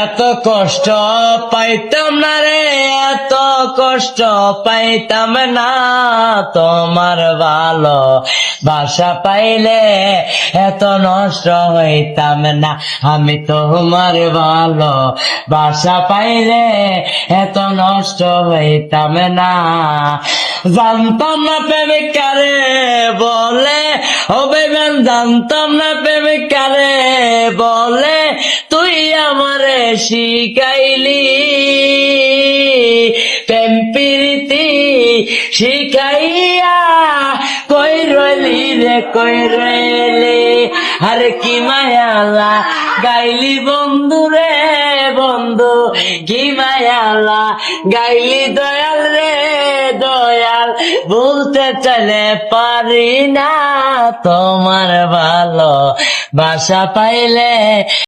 এত কষ্ট পাইতাম না রে, এত কষ্ট পাইতাম না, তোমার ভালো বাসা পাইলে এত নষ্ট হইতাম না। আমি তোমার ভালো বাসা পাইলে এত নষ্ট হইতাম না। জানতাম না প্রেমিক কারে বলে, হবে ম্যান জানতাম না প্রেমিক কারে বলে, তুই আমারে শিখাইলি প্রেম প্রীতি শিখাইয়া, কই রইলি রে কই রইলি, আরে কি মায়ালা গাইলি বন্ধু রে বন্ধু, কি মায়ালা গাইলি দয়াল রে দয়াল, বলতে চলে পারি না, তোমার ভালো বাসা পাইলে